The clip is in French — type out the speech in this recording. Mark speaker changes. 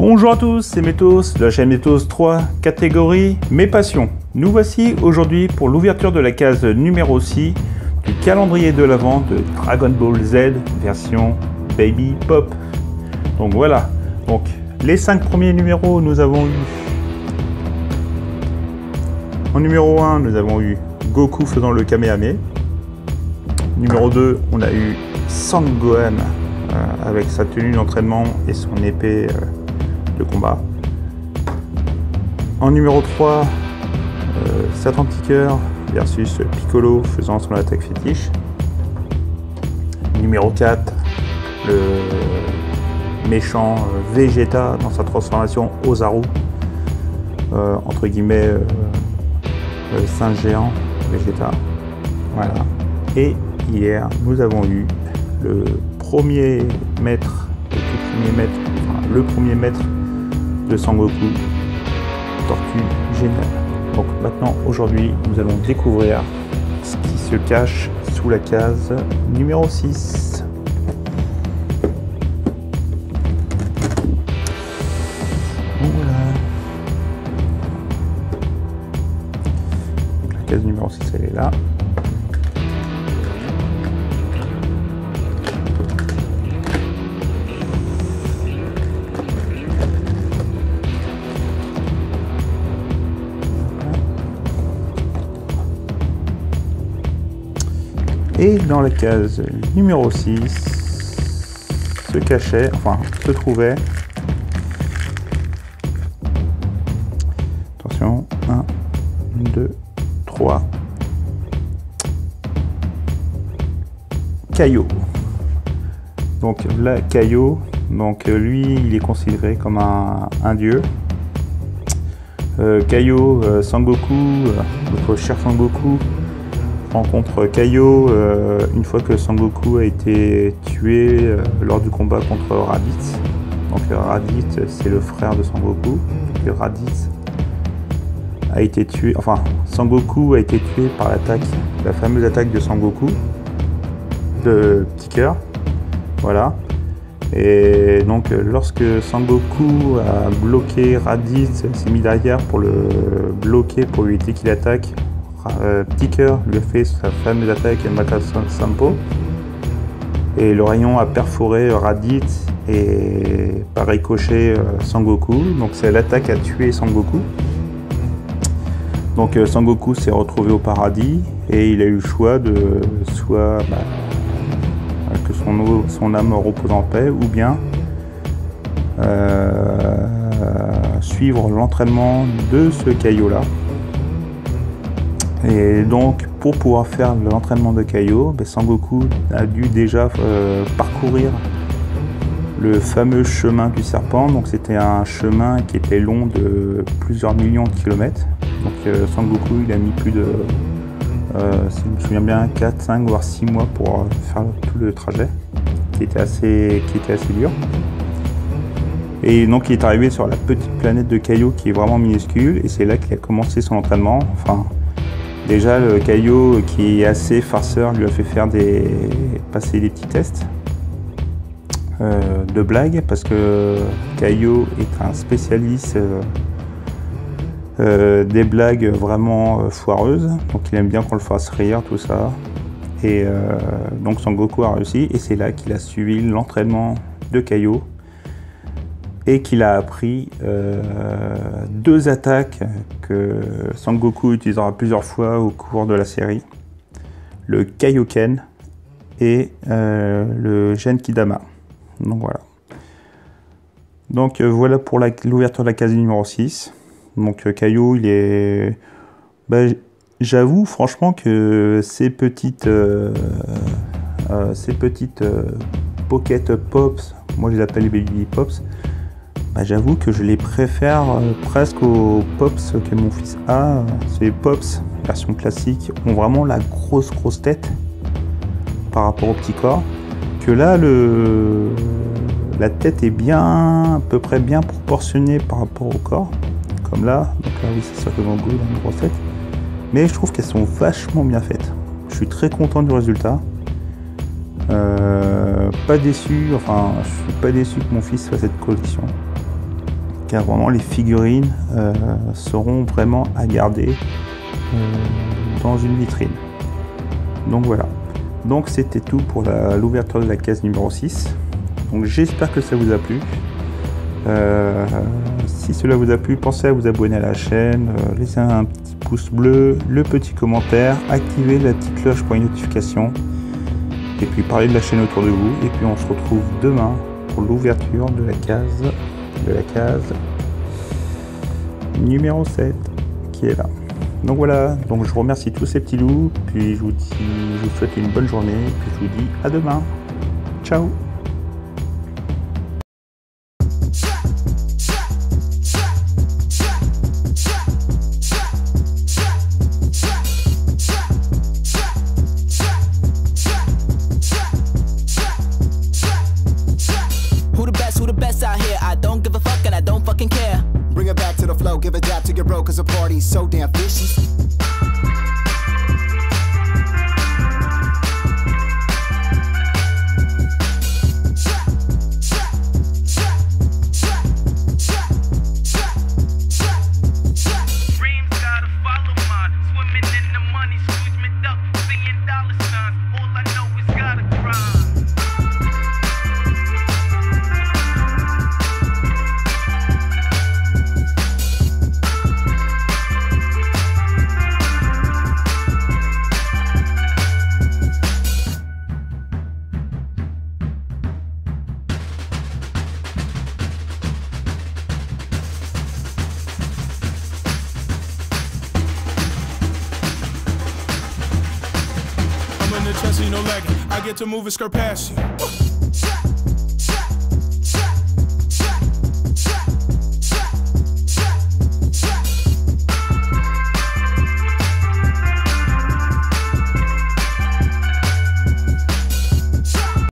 Speaker 1: Bonjour à tous, c'est Métos de la chaîne Métos 3, catégorie Mes passions. Nous voici aujourd'hui pour l'ouverture de la case numéro 6 du calendrier de l'Avent de Dragon Ball Z version Baby Pop. Donc voilà, donc les 5 premiers numéros nous avons eu. En numéro 1, nous avons eu Goku faisant le Kamehameha. Numéro 2, on a eu Sangohan avec sa tenue d'entraînement et son épée de combat. En numéro 3, Satan Piqueur versus Piccolo faisant son attaque fétiche. Numéro 4, le méchant Vegeta dans sa transformation Ozaru, entre guillemets singe géant Vegeta. Voilà. Et hier, nous avons eu le premier maître, le premier maître de Sangoku, Tortue Géniale. Donc maintenant, aujourd'hui, nous allons découvrir ce qui se cache sous la case numéro 6. Donc voilà. Donc, la case numéro 6, elle est là. Et dans la case numéro 6 se trouvait, attention, 1, 2, 3, Kaio. Donc là, Kaio, donc lui, il est considéré comme un dieu. Kaio, Sangoku, notre cher Sangoku, rencontre Kaio une fois que Sangoku a été tué lors du combat contre Raditz. Donc Raditz, c'est le frère de Sangoku. Et Raditz a été tué, enfin Sangoku a été tué par la fameuse attaque de Sangoku, de Petit Cœur. Voilà. Et donc lorsque Sangoku a bloqué Raditz, s'est mis derrière pour le bloquer, pour lui éviter qu'il attaque, Petit Cœur lui a fait sa fameuse attaque Maka Sampo et le rayon a perforé Raditz et par ricochet Sangoku. Donc c'est l'attaque qui a tué Sangoku. Donc Sangoku s'est retrouvé au paradis et il a eu le choix de soit que son âme repose en paix ou bien suivre l'entraînement de ce Kaio là. Et donc, pour pouvoir faire l'entraînement de Kaio, Sangoku a dû déjà parcourir le fameux chemin du serpent. Donc, c'était un chemin qui était long de plusieurs millions de kilomètres. Donc, Sangoku, il a mis plus de, si je me souviens bien, 4, 5, voire 6 mois pour faire tout le trajet, qui était assez dur. Et donc, il est arrivé sur la petite planète de Kaio qui est vraiment minuscule. Et c'est là qu'il a commencé son entraînement. Enfin, déjà, le Kaio, qui est assez farceur, lui a fait passer des petits tests de blagues, parce que Kaio est un spécialiste des blagues vraiment foireuses. Donc il aime bien qu'on le fasse rire, tout ça. Et donc Sangoku a réussi, et c'est là qu'il a suivi l'entraînement de Kaio et qu'il a appris 2 attaques que Sangoku utilisera plusieurs fois au cours de la série. Le Kaioken et le Genkidama. Donc voilà. Donc voilà pour l'ouverture de la case numéro 6. Donc Kaio, il est... j'avoue franchement que ces petites Pocket Pops, moi je les appelle les Baby Pops, j'avoue que je les préfère presque aux Pops que mon fils a. Ces Pops, version classique, ont vraiment la grosse tête par rapport au petit corps. Que là, La tête est bien, à peu près bien proportionnée par rapport au corps, comme là. Donc là, oui, c'est sûr que dans le goût, dans une grosse tête. Mais je trouve qu'elles sont vachement bien faites. Je suis très content du résultat. Pas déçu, enfin, je suis pas déçu que mon fils fasse cette collection. Car vraiment, les figurines seront vraiment à garder dans une vitrine. Donc voilà. Donc c'était tout pour l'ouverture de la case numéro 6. Donc j'espère que ça vous a plu. Si cela vous a plu, pensez à vous abonner à la chaîne, laissez un petit pouce bleu, le petit commentaire, activez la petite cloche pour une notification, et puis parlez de la chaîne autour de vous. Et puis on se retrouve demain pour l'ouverture de la case numéro 7 qui est là. Donc voilà, donc je vous remercie tous ces petits loups, puis je vous souhaite une bonne journée, puis je vous dis à demain. Ciao.
Speaker 2: Who the best out here? I don't give a fuck and I don't fucking care. Bring it back to the flow, give a dap to get broke, cause the party's so damn fishy.
Speaker 3: Chelsea, no lagging. I get to move and skirt past you.